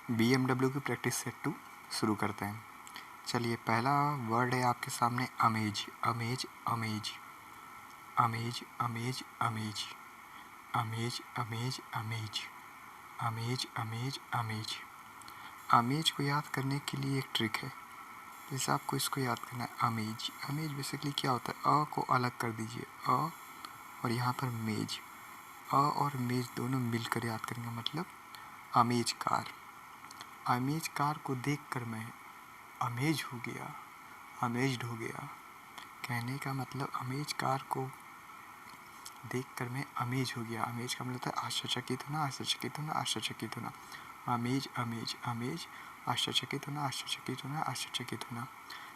BMW की practice set 2 शुरू करते हैं। चलिए, पहला वर्ड है आपके सामने amaze. Amaze amaze amaze amaze amaze amaze amaze amaze amaze amaze amaze. Amaze को याद करने के लिए एक ट्रिक है। जैसे आपको इसको याद करना है, अमेज। अमेज बेसिकली क्या होता है, अ को अलग कर दीजिए, अ और यहाँ पर मेज। अ और मेज दोनों मिलकर याद करेंगे, मतलब अमेज कार। अमेज कार को देखकर मैं अमेज हो गया, अमेज्ड हो गया। कहने का मतलब अमेज कार को देखकर मैं अमेज हो गया। अमेज का मतलब होता है आश्चर्यचकित होना, आश्चर्यचकित होना, आश्चर्यचकित होना। अमेज अमेज अमेज, आश्चर्यचकित होना, आश्चर्यचकित होना, आश्चर्यचकित होना।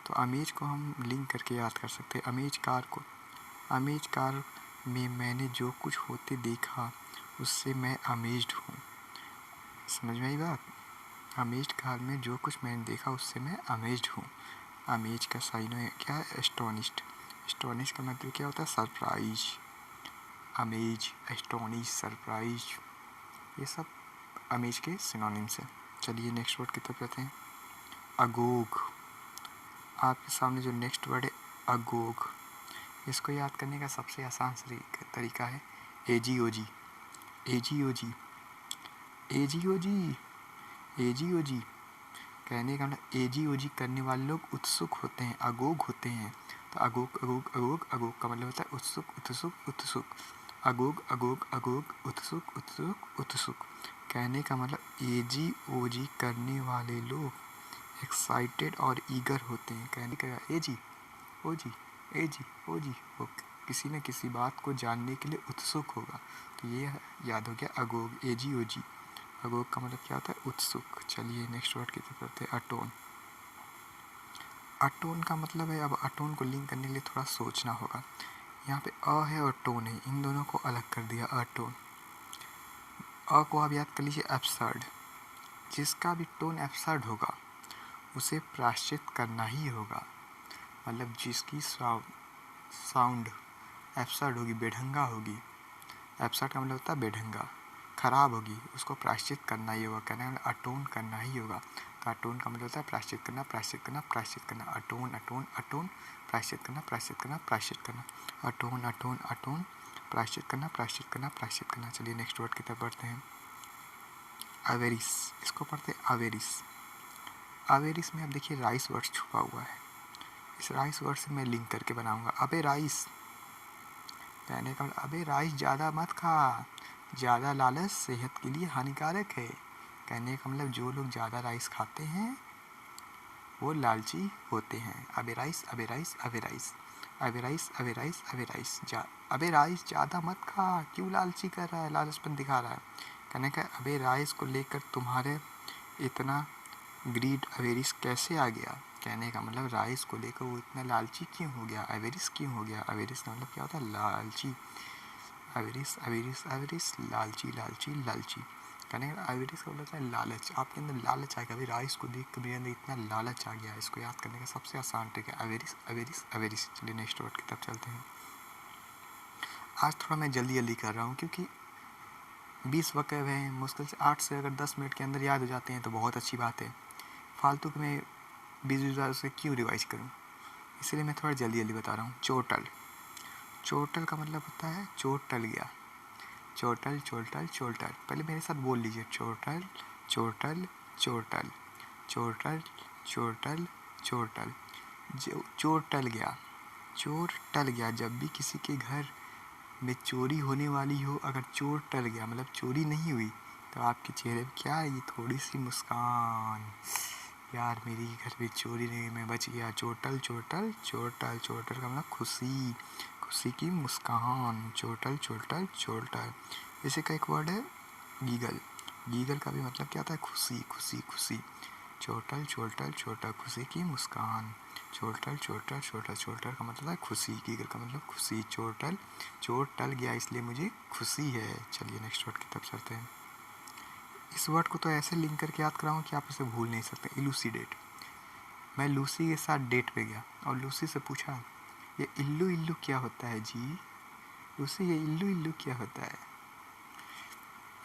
तो अमेज को हम लिंक करके याद कर सकते हैं अमेज कार को। अमेज कार में मैंने जो कुछ होते देखा उससे मैं अमेज्ड हूँ। समझ में आई बात? अमेज्ड कार में जो कुछ मैंने देखा उससे मैं अमेज्ड हूँ। अमेज का साइन है क्या है, एस्टोनिश्ड। एस्टोनिश का मतलब क्या होता है, सरप्राइज। अमेज, एस्टोनिश, सरप्राइज, ये सब अमेज के सिनोनिम्स हैं। चलिए नेक्स्ट वर्ड की तरफ जाते हैं। अगोग। आपके सामने जो नेक्स्ट वर्ड है अगोग, इसको याद करने का सबसे आसान तरीका है एजीओजी। एजीओजी एजीओजी एजीओजी। कहने का मतलब एजीओजी करने वाले लोग उत्सुक होते हैं, अगोग होते हैं। तो अगोग अगोग अगोग अगोग का मतलब होता है उत्सुक, उत्सुक, उत्सुक। अगोग अगोग अगोग, उत्सुक, उत्सुक, उत्सुक। कहने का मतलब एजीओजी करने वाले लोग एक्साइटेड और ईगर होते हैं। कहने का एजी ओजी, एजी ओजी, वो किसी न किसी बात को जानने के लिए उत्सुक होगा। तो ये याद हो गया अगोग, एजी ओजी। अगोग का मतलब क्या होता है, उत्सुक। चलिए नेक्स्ट वर्ड की तरफ करते हैं अटोन। अटोन का मतलब है, अब अटोन को लिंक करने के लिए थोड़ा सोचना होगा। यहाँ पे अ है और टोन है, इन दोनों को अलग कर दिया, अटोन। अ को आप याद कर लीजिए एब्सर्ड। जिसका भी टोन एब्सर्ड होगा उसे प्रायश्चित करना ही होगा। मतलब जिसकी साउंड एब्सर्ड होगी, बेढंगा होगी। एब्सर्ड का मतलब होता है बेढंगा, खराब होगी, उसको प्रायश्चित करना ही होगा। कहना है अटोन करना ही होगा। तो अटोन का मतलब होता है प्रायश्चित करना, प्रायश्चित करना, प्रायश्चित करना। अटोन अटोन अटोन, प्रायश्चित करना, प्रायश्चित करना, प्रायश्चित करना। अटोन अटोन अटोन, प्रायश्चित करना, प्रायश्चित करना, प्रायश्चित करना। चलिए नेक्स्ट वर्ड की तरफ बढ़ते हैं। अवेरिस, इसको पढ़ते हैं अवेरिस। अवेरिस में अब देखिए राइस वर्ड छुपा हुआ है। इस राइस वर्ड से मैं लिंक करके बनाऊंगा। अबे राइस, कहने का अबे राइस ज़्यादा मत खा, ज़्यादा लालच सेहत के लिए हानिकारक है। कहने का मतलब जो लोग ज़्यादा राइस खाते हैं वो लालची होते हैं। अबे राइस, अबे राइस, अबे राइस, अबे राइस, अबे राइस, अबे राइस, अबे राइस ज़्यादा मत खा, क्यों लालची कर रहा है, लालचपन दिखा रहा है। कहने का अबे राइस को लेकर तुम्हारे इतना ग्रीड, अवेरिस कैसे आ गया। कहने का मतलब राइस को लेकर वो इतना लालची क्यों हो गया, अवेरिस क्यों हो गया। अवेरिस का मतलब क्या होता है, लालची। अवेरिस अवेरिस अवेरिस, लालची लालची लालची। कहने का अवेरिस का मतलब होता है लालच। आपके अंदर लालच आ गया, अभी राइस को देख कर मेरे अंदर इतना लालच आ गया। इसको याद करने का सबसे आसान ट्रिक है अवेरिस अवेरिस अवेरिस। चलिए नेक्स्ट वर्ड की तरफ चलते हैं। आज थोड़ा मैं जल्दी जल्दी कर रहा हूँ क्योंकि 20 वक्तव्य हैं, मुश्किल से 8 से अगर 10 मिनट के अंदर याद हो जाते हैं तो बहुत अच्छी बात है। फालतू के मैं 20 बार उसे क्यों रिवाइज करूं, इसलिए मैं थोड़ा जल्दी जल्दी बता रहा हूँ। चोटल। चोटल का मतलब होता है चोट टल गया। चोटल चोटल चोटल, पहले मेरे साथ बोल लीजिए, चोटल चोटल चोटल चोटल चोटल चोटल। चोर टल गया, चोर टल गया। जब भी किसी के घर में चोरी होने वाली हो, अगर चोर टल गया मतलब चोरी नहीं हुई, तो आपके चेहरे पर क्या है, ये थोड़ी सी मुस्कान, यार मेरी घर पे चोरी नहीं, मैं बच गया। चोटल चोटल चोटल, चोटल का मतलब खुशी, खुशी की मुस्कान। चोटल चोटल चोटल। इसी का एक वर्ड है गीगल। गीगल का भी मतलब क्या होता है, खुशी, खुशी, खुशी। चोटल चोटल चोटल, खुशी की मुस्कान। चोटल चोटल चोटल, चोटल का मतलब है खुशी, गीगल का मतलब खुशी। चोटल, चोट टल गया इसलिए मुझे खुशी है। चलिए नेक्स्ट वर्ड की तरफ चलते हैं। इस वर्ड को तो ऐसे लिंक करके याद कराऊँ कि आप इसे भूल नहीं सकते। इलूसीडेट। मैं लूसी के साथ डेट पे गया और लूसी से पूछा, ये इल्लू इल्लू क्या होता है जी। लूसी, ये इल्लू इल्लू क्या होता है।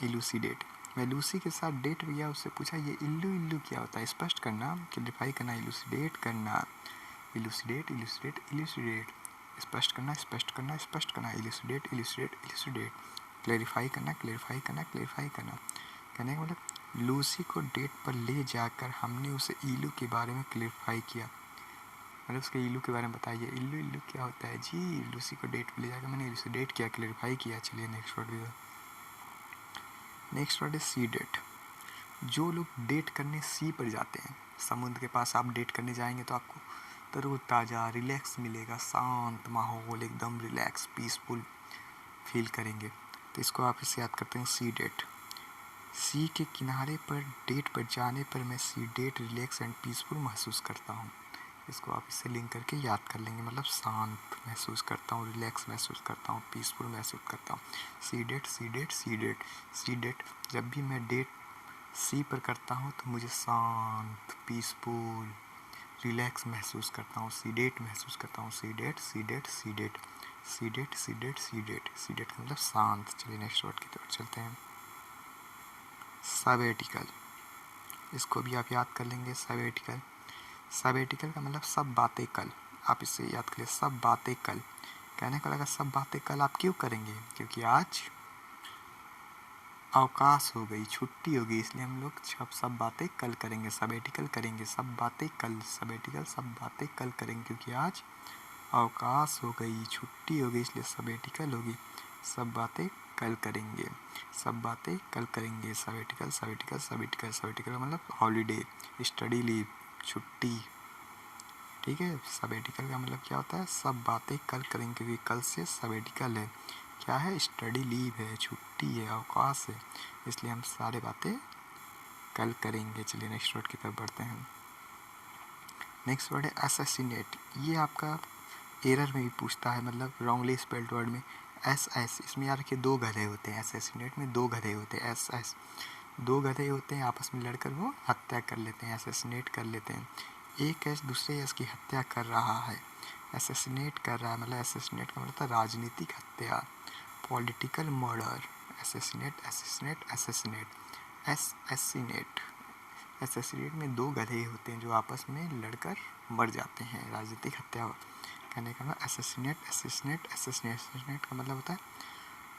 इलूसीडेट। मैं लूसी के साथ डेट किया, उससे पूछा ये इल्लू इल्लू क्या होता है, स्पष्ट करना, क्लैरिफाई करना, इलूसिडेट करना, इलूसिडेट इलूसिडेट इलूसिडेट, स्पष्ट करना स्पष्ट करना स्पष्ट करना, इलूसिडेट इलूसिडेट इलूसिडेट, क्लैरिफाई करना क्लैरिफाई करना क्लैरिफाई करना। कहने का मतलब लूसी को डेट पर ले जाकर हमने उसे इल्लू के बारे में क्लैरिफाई किया, मतलब उसके इल्लू के बारे में बताइए, इल्लू इल्लू क्या होता है जी। लूसी को डेट पर ले जाकर मैंने इलूसिडेट किया, क्लैरिफाई किया। चलिए नेक्स्ट वर्ड भी, नेक्स्ट वर्ड है सी डेट। जो लोग डेट करने सी पर जाते हैं, समुद्र के पास आप डेट करने जाएंगे तो आपको तरोताज़ा रिलैक्स मिलेगा, शांत माहौल, एकदम रिलैक्स पीसफुल फील करेंगे। तो इसको आप इसे याद करते हैं सी डेट। सी के किनारे पर डेट पर जाने पर मैं सी डेट रिलैक्स एंड पीसफुल महसूस करता हूँ। इसको आप इससे लिंक करके याद कर लेंगे, मतलब शांत महसूस करता हूँ, रिलैक्स महसूस करता हूँ, पीसफुल महसूस करता हूँ। सी डेट सी डेट सी डेट सी डेट। जब भी मैं डेट सी पर करता हूँ तो मुझे शांत पीसफुल रिलैक्स महसूस करता हूँ, सी डेट महसूस करता हूँ। सी डेट सी डेट सी डेट सी डेट सी डेट सी डेट सी डेट का मतलब शांत। चलिए नेक्स्ट वर्ड की तरफ चलते हैं, सबेटिकल। इसको भी आप याद कर लेंगे, सबेटिकल। सबेटिकल का मतलब सब बातें कल, आप इससे याद करिए, सब बातें कल। कहने का लगा सब बातें कल आप क्यों करेंगे, क्योंकि आज अवकाश हो गई, छुट्टी हो गई, इसलिए हम लोग सब बातें कल करेंगे, सबेटिकल करेंगे, सब बातें कल, सबेटिकल सब बातें कल करेंगे, क्योंकि आज अवकाश हो गई, छुट्टी हो गई, इसलिए सबेटिकल होगी, सब बातें कल करेंगे, सब बातें कल करेंगे, सबेटिकल सबेटिकल सबेटिकल सबेटिकल मतलब हॉलीडे, स्टडी लीव, छुट्टी। ठीक है, सबेटिकल का मतलब क्या होता है, सब बातें कल करेंगे, क्योंकि कल से सबेटिकल है, क्या है, स्टडी लीव है, छुट्टी है, अवकाश है, इसलिए हम सारे बातें कल करेंगे। चलिए नेक्स्ट वर्ड की तरफ बढ़ते हैं। नेक्स्ट वर्ड है असैसिनेट। ये आपका एरर में भी पूछता है, मतलब रॉन्गली स्पेल्ड वर्ड में एस एस, इसमें याद रखिए दो गधे होते हैं, असैसिनेट में दो गधे होते हैं, एस एस, दो गधे होते हैं, आपस में लड़कर वो हत्या कर लेते हैं, असैसिनेट कर लेते हैं। एक एस दूसरे एस की हत्या कर रहा है, असैसिनेट कर रहा है, मतलब असैसिनेट का मतलब राजनीतिक हत्या, political murder, assassinate assassinate assassinate assassinate. Assassinate में दो गधे होते हैं जो आपस में लड़कर मर जाते हैं, राजनीतिक हत्या कहने का मतलब असैसिनेट असैसिनेट असैसिनेट। असैसिनेट का मतलब होता है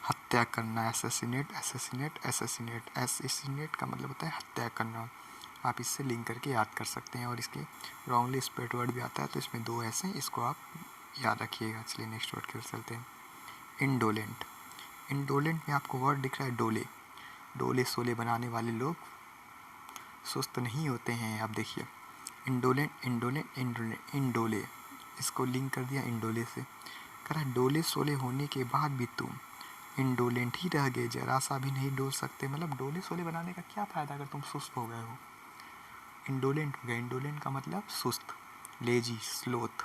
हत्या करना, असैसिनेट असैसिनेट असैसिनेट। असैसिनेट का मतलब होता है हत्या करना, आप इससे लिंक करके याद कर सकते हैं, और इसके रॉन्गली स्पेल्ड वर्ड भी आता है, तो इसमें दो ऐसे हैं, इसको आप याद रखिएगा। चलिए नेक्स्ट वर्ड की ओर चलते हैं, इंडोलेंट। इंडोलेंट में आपको वर्ड दिख रहा है डोले, डोले सोले बनाने वाले लोग सुस्त नहीं होते हैं। आप देखिए इंडोलेंट इंडोलेंट इंडोलेंट इंडोले, इसको लिंक कर दिया इंडोले से, कह रहा है डोले सोले होने के बाद भी तुम इंडोलेंट ही रह गए, जरा सा भी नहीं डोल सकते। मतलब डोले सोले बनाने का क्या फ़ायदा अगर तुम सुस्त हो गए हो, इंडोलेंट हो गए। इंडोलेंट का मतलब सुस्त, lazy, sloth.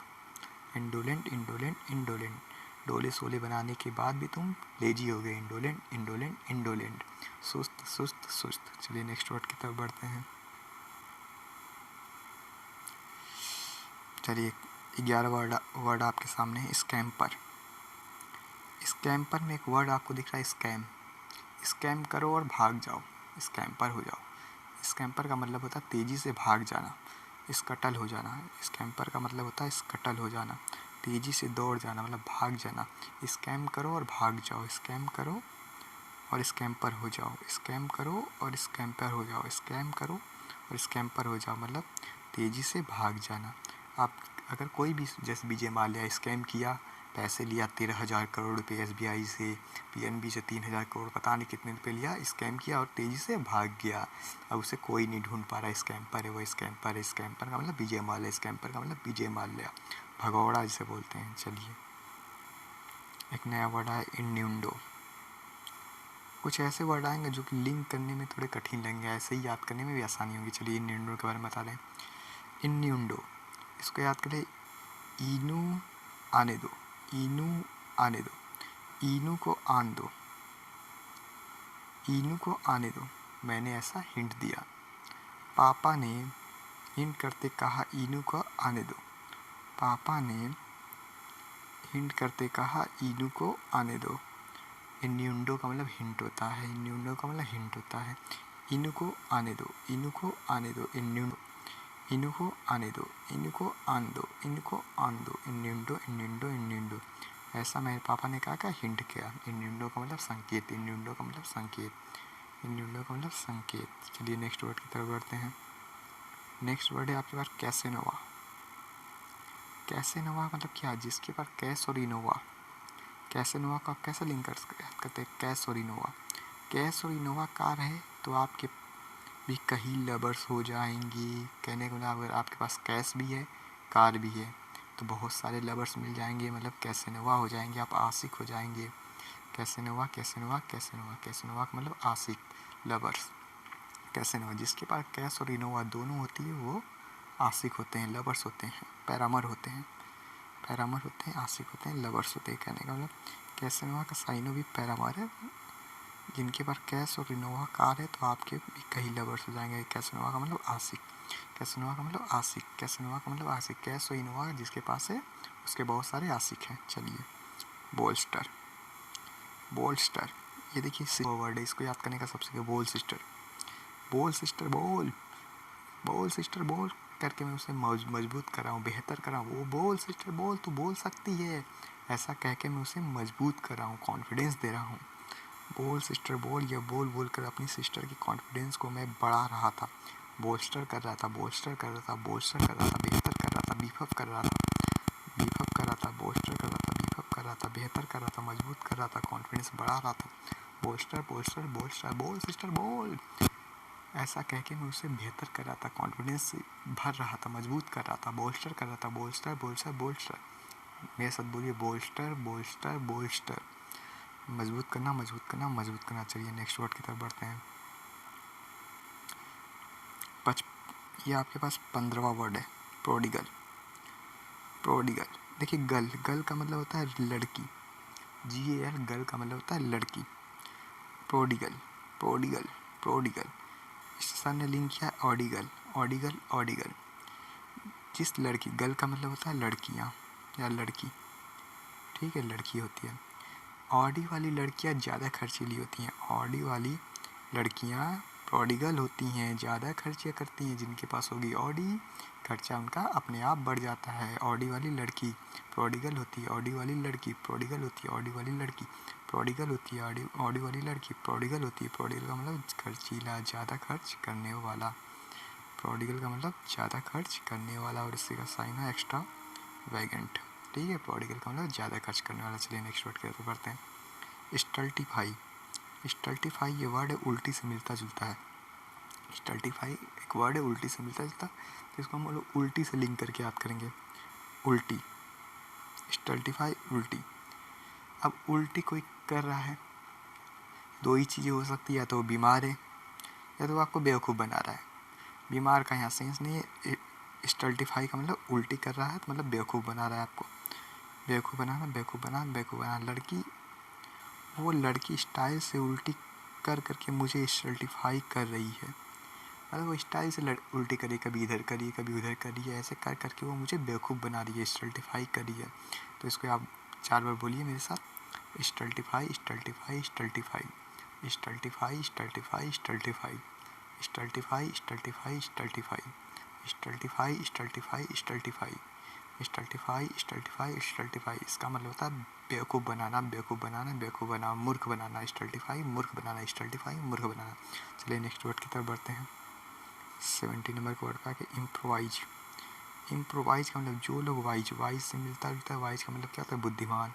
Indolent indolent indolent, डोले सोले बनाने के बाद भी तुम लेजी हो गए, इंडोलेंट इंडोलेंट इंडोलेंट, सुस्त सुस्त सुस्त। चलिए नेक्स्ट वर्ड की तरफ बढ़ते हैं। चलिए 11 वर्ड आपके सामने है, स्कैम्पर। स्कैम्पर में एक वर्ड आपको दिख रहा है स्कैम, स्कैम करो और भाग जाओ, स्कैम्पर हो जाओ। स्कैम्पर का मतलब होता है तेज़ी से भाग जाना, स्कटल हो जाना। स्कैम्पर का मतलब होता है स्कटल हो जाना, तेज़ी से दौड़ जाना, मतलब भाग जाना। स्कैम करो और भाग जाओ, स्कैम करो और स्कैम्पर हो जाओ, स्कैम करो और स्कैम्पर हो जाओ, स्कैम करो और स्कैम्पर हो जाओ, मतलब तेज़ी से भाग जाना। आप अगर कोई भी जैसे विजय माल्या स्कैम किया, पैसे लिया 13,000 करोड़ रुपये SBI से, PNB से 3,000 करोड़ पता नहीं कितने रुपये लिया, स्कैम किया और तेज़ी से भाग गया, अब उसे कोई नहीं ढूंढ पा रहा, स्कैम्पर है वो, स्कैम्पर है। स्कैम्पर का मतलब विजय माल्या, स्कैम्पर का मतलब विजय माल्या, भगौड़ा जिसे बोलते हैं। चलिए एक नया वर्ड आया इन्यूंडो। कुछ ऐसे वर्ड आएंगे जो कि लिंक करने में थोड़े कठिन लगेंगे, ऐसे ही याद करने में भी आसानी होगी। चलिए इन्यूंडो के बारे में बता रहे हैं। इन्यूंडो, इसको याद करें, इनू आने दो, इनू आने दो, इनू को आन दो, इनू को आने दो, मैंने ऐसा हिंट दिया। पापा ने हिंट करते कहा इनू को आने दो, पापा ने हिंट करते कहा इनू को आने दो। इन्यूंडो का मतलब हिंट होता है, इन्यूंडो का मतलब हिंट होता है। इनको आने दो, इनको आने दो, इन्यूंडो, इनको आने दो, इनको आन दो, इनको आन दो, इन्यूंडो, इन्यूंडो, इन्यूंडो। ऐसा मेरे पापा ने कहा क्या हिंट किया। इन्यूंडो का मतलब संकेत, इन्यूंडो का मतलब संकेत, इन्यूंडो का मतलब संकेत। चलिए नेक्स्ट वर्ड की तरफ बढ़ते हैं। नेक्स्ट वर्ड है आपके पास कैसेनोवा। कैसेनोवा मतलब क्या, जिसके पास कैश और इनोवा। कैसेनोवा को आप कैसे लिंक करते हैं, कैश और इनोवा। कैश और इनोवा कार है तो आपके भी कहीं लवर्स हो जाएंगी। कहने को मतलब अगर आपके पास कैश भी है, कार भी है, तो बहुत सारे लवर्स मिल जाएंगे, मतलब कैसेनोवा हो जाएंगे, आप आशिक हो जाएंगे। कैसेनोवा, कैसेनोवा, कैसेनोवा, कैसेनोवा का मतलब आशिक, लवर्स। कैसेनोवा, जिसके पास कैश और इनोवा दोनों होती है वो आशिक होते हैं, लवर्स होते हैं, पैरामर होते हैं। पैरामर होते हैं, आशिक होते हैं, लवर्स होते हैं। कहने का मतलब कैसेनोवा का साइनो भी पैरामर है। जिनके पास कैश और इनोवा कार है तो आपके भी कई लवर्स हो जाएंगे। कैसेनोवा का मतलब आशिक, कैसेनोवा का मतलब आशिक, कैसेनोवा का मतलब आशिक। कैश और इनोवा जिसके पास है उसके बहुत सारे आशिक हैं। चलिए बोल्स्टर। बोल्स्टर, ये देखिए वर्ड है, इसको याद करने का सबसे बोल सिस्टर। बोल सिस्टर बोल, बोल सिस्टर बोल करके मैं उसे मजबूत कर रहा हूँ, बेहतर कर रहा हूँ। वो बोल सिस्टर बोल, तू बोल सकती है, ऐसा कह के मैं उसे मजबूत कर रहा हूँ, कॉन्फिडेंस दे रहा हूँ। बोल सिस्टर बोल, या बोल बोल कर अपनी सिस्टर की कॉन्फिडेंस को मैं बढ़ा रहा था, बोल्स्टर कर रहा था, बोल्स्टर कर रहा था, बोल्स्टर कर रहा था, बेहतर कर रहा था, बीफअप कर रहा था, बीफअप कर रहा था, बोल्स्टर कर रहा था, बीफअप कर रहा था, बेहतर कर रहा था, मजबूत कर रहा था, कॉन्फिडेंस बढ़ा रहा था। बोल्स्टर बोल्स्टर बोल्स्टर, बोल सिस्टर बोल, ऐसा कह के मैं उसे बेहतर कर रहा था, कॉन्फिडेंस से भर रहा था, मजबूत कर रहा था, बोल्स्टर कर रहा था। बोल्स्टर बोल्स्टर बोल्स्टर, मेरे साथ बोलिए बोल्स्टर बोल्स्टर बोल्स्टर। मजबूत करना, मजबूत करना, मजबूत करना। चलिए नेक्स्ट वर्ड की तरफ बढ़ते हैं। ये आपके पास 15वां वर्ड है, प्रोडिगल। प्रोडिगल, देखिए गल, गल का मतलब होता है लड़की, GAL, गल का मतलब होता है लड़की। Prodigal, prodigal, prodigal. इसके सामने लिंक किया है ऑडिगल, ऑडिगल, ऑडिगल। जिस लड़की, गल का मतलब होता है लड़कियाँ या लड़की, ठीक है, लड़की होती है। ऑडी वाली लड़कियाँ ज़्यादा खर्चीली होती हैं, ऑडी वाली लड़कियाँ प्रोडिगल होती हैं, ज़्यादा खर्चे करती हैं। जिनके पास होगी ऑडी, खर्चा उनका अपने आप बढ़ जाता है। ऑडी वाली लड़की प्रोडिगल होती है, ऑडी वाली लड़की प्रोडिगल होती है, ऑडी वाली लड़की प्रोडिगल होती है, ऑडी वाली लड़की प्रोडिगल होती है। प्रोडिगल का मतलब खर्चीला, ज़्यादा खर्च करने वाला। प्रोडिगल का मतलब ज़्यादा खर्च करने वाला, और इसी का साइन है एक्स्ट्रा वैगेंट, ठीक है। प्रोडिगल का मतलब ज़्यादा खर्च करने वाला। चलिए नेक्स्ट वर्ड की तरफ बढ़ते हैं। स्टल्टिफाई, स्टल्टिफाई ये वर्ड है उल्टी से मिलता जुलता है। स्टल्टिफाई एक वर्ड है उल्टी से मिलता जुलता, तो इसको हम लोग उल्टी से लिंक करके याद करेंगे। उल्टी, स्टल्टिफाई उल्टी। अब उल्टी कोई कर रहा है, दो ही चीज़ें हो सकती है, या तो वो बीमार है या तो वो आपको बेवकूफ़ बना रहा है। बीमार का यहाँ सेंस नहीं है, स्टल्टिफाई का मतलब उल्टी कर रहा है तो मतलब बेवकूफ़ बना रहा है आपको। बेवकूफ़ बनाना, बेवकूफ़ बनाना, बेवकूफ़ बनाना। लड़की, वो लड़की स्टाइल से उल्टी कर करके मुझे स्टल्टिफाई कर रही है, मतलब वो स्टाइल से उल्टी करी, कभी इधर करी कभी उधर करी है, ऐसे कर करके वो मुझे बेवकूफ़ बना रही है, स्टल्टिफाई करी है। तो इसको आप 4 बार बोलिए मेरे साथ, stultify stultify stultify, stultify stultify stultify, stultify stultify stultify, stultify stultify stultify, stultify stultify stultify. इसका मतलब होता है बेवकूफ़ बनाना, बेवकूफ़ बनाना, बेवकूफ़ बनाना, मूर्ख बनाना। स्टल्टिफाई मूर्ख बनाना, स्टल्टिफाई मूर्ख बनाना। चलिए नेक्स्ट वर्ड की तरफ बढ़ते हैं। 70 नंबर का वर्ड पे आके इम्प्रोवाइज। इम्प्रोवाइज का मतलब जो लोग वाइज, वाइज से मिलता जुलता है। वाइज का मतलब क्या होता है, बुद्धिमान।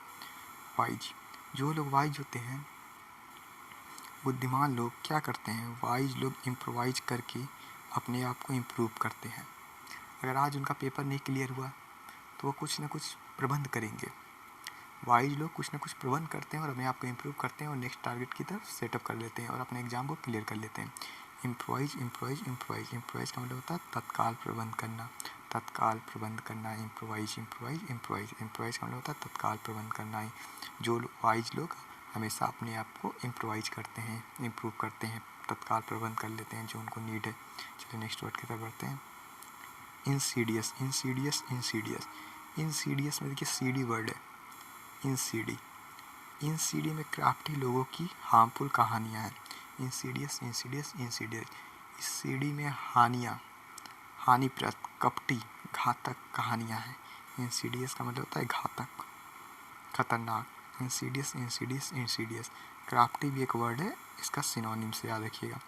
वाइज, जो लोग वाइज होते हैं, बुद्धिमान लोग क्या करते हैं, वाइज लोग इम्प्रोवाइज करके अपने आप को इम्प्रूव करते हैं। अगर आज उनका पेपर नहीं क्लियर हुआ तो वो कुछ ना कुछ प्रबंध करेंगे। वाइज लोग कुछ ना कुछ प्रबंध करते हैं और अपने आप को इम्प्रूव करते हैं और नेक्स्ट टारगेट की तरफ सेटअप कर लेते हैं और अपने एग्ज़ाम को क्लियर कर लेते हैं। Improvise, improvise, improvise. इम्प्रोवाइज का मतलब होता है तत्काल प्रबंध करना, तत्काल प्रबंध करना। Improvise, improvise, improvise. इम्प्रोवाइज का मतलब होता है तत्काल प्रबंध करना है। जो वाइज लोग हमेशा अपने आप को इम्प्रोवाइज करते हैं, इम्प्रूव करते हैं, तत्काल प्रबंध कर लेते हैं जो उनको नीड है। चलिए नेक्स्ट वर्ड की तरफ बढ़ते हैं। Insidious, Insidious, Insidious. इंसीडियस में देखिए CD वर्ड है, इंसीडी। इंसीडी में क्राफ्टी लोगों की हार्मफुल कहानियाँ हैं। इंसीडियस इंसीडियस इंसीडियस, इस सीडी में हानिप्रद, कपटी, घातक कहानियाँ हैं। इंसीडियस का मतलब होता है घातक, खतरनाक। इंसीडियस इंसीडियस इंसीडियस, क्राफ्टी भी एक वर्ड है, इसका सिनोनिम से याद रखिएगा।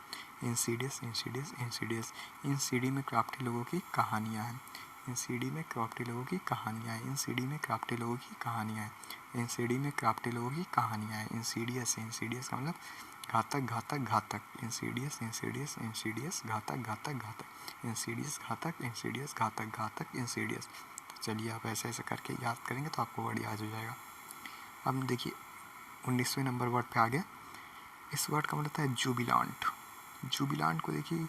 इंसीडियस इंसीडियस इंसीडियस, इन सीडी में क्राफ्टी लोगों की कहानियाँ हैं। इन सीडी में क्राफ्टी लोगों की कहानियाँ हैं। इन सीडी में क्राफ्टी लोगों की कहानियाँ हैं। इन सीडी में क्राफ्टी लोगों की कहानियाँ हैं। इंसीडियस इंसीडियस का मतलब घातक घातक घातक। इंसीडियस इंसीडियस इंसीडियस, घातक घातक घातक। इंसीडियस घातक, इंसीडियस घातक, घातक इंसीडियस। चलिए आप ऐसे ऐसे करके याद करेंगे तो आपको वर्ड याद हो जाएगा। अब देखिए 19वें नंबर वर्ड पे आ गया। इस वर्ड का मतलब होता है जुबिलांट। जुबिलांट को देखिए,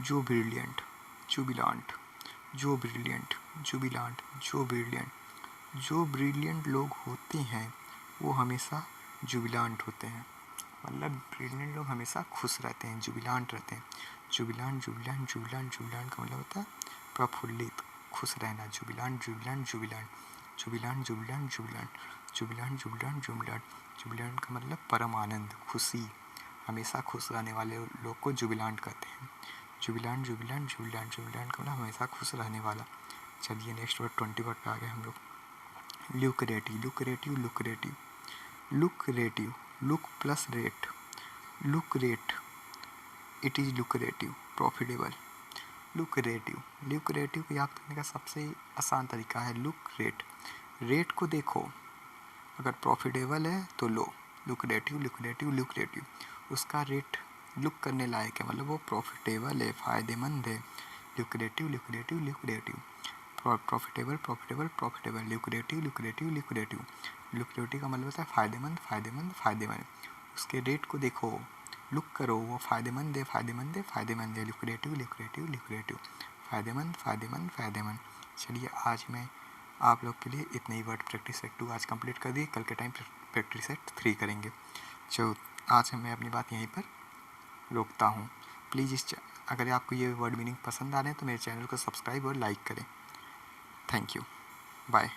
जो ब्रिलियंट, जुबिलांट, जो ब्रिलियंट, जुबिलांट, जो ब्रिलियंट। जो ब्रिलियंट लोग होते हैं वो हमेशा जुबिलांट होते हैं। मतलब ब्रिलियंट लोग हमेशा खुश रहते हैं, जुबिलांट रहते हैं। जुबिलांट जुबिलांट जुबिलांट, जुबिलांट का मतलब होता है प्रफुल्लित, खुश रहना। जुबिलांट जुबिलांट जुबिलांट, जुबिलांट जुबिलांट जुबिलांट, जुबिलांट जुबिलांट जुबिलांट। जुबिलांट का मतलब परम आनंद, खुशी, हमेशा खुश रहने वाले लोग को जुबिलांट कहते हैं। जुबिलांट जुबिलांट जुबिलांट, जुबिलांट का मतलब हमेशा खुश रहने वाला। चलिए नेक्स्ट वर्ड 20 वर्ड पे आ गए हम लोग। Lucrative, lucrative, lucrative, lucrative, look plus rate, lucrate, it is lucrative, profitable. Lucrative, lucrative को याद करने का सबसे आसान तरीका है लुक रेट। रेट को देखो, अगर प्रॉफिटेबल है तो लो, लुक्रेटिव लुक्रेटिव लुक्रेटिव। उसका रेट लुक करने लायक है, मतलब वो प्रॉफिटेबल है, फ़ायदेमंद है। Lucrative lucrative lucrative, profitable profitable profitable, lucrative lucrative lucrative. Lucrative का मतलब होता है फ़ायदेमंद फ़ायदेमंद फ़ायदेमंद। उसके रेट को देखो, लुक करो, वो फ़ायदेमंद है फ़ायदेमंद है फ़ायदेमंद है। लुक्रेटिव लुक्रेटिव लुक्रेटिव, फ़ायदेमंद फ़ायदेमंद फ़ायदेमंद। चलिए आज मैं आप लोग के लिए इतने ही वर्ड प्रैक्टिस सेट 2 आज कंप्लीट कर दिए। कल के टाइम प्रैक्टिस सेट 3 करेंगे। जो आज मैं अपनी बात यहीं पर रोकता हूँ। प्लीज़ अगर आपको ये वर्ड मीनिंग पसंद आ रहे हैं तो मेरे चैनल को सब्सक्राइब और लाइक करें। Thank you, bye.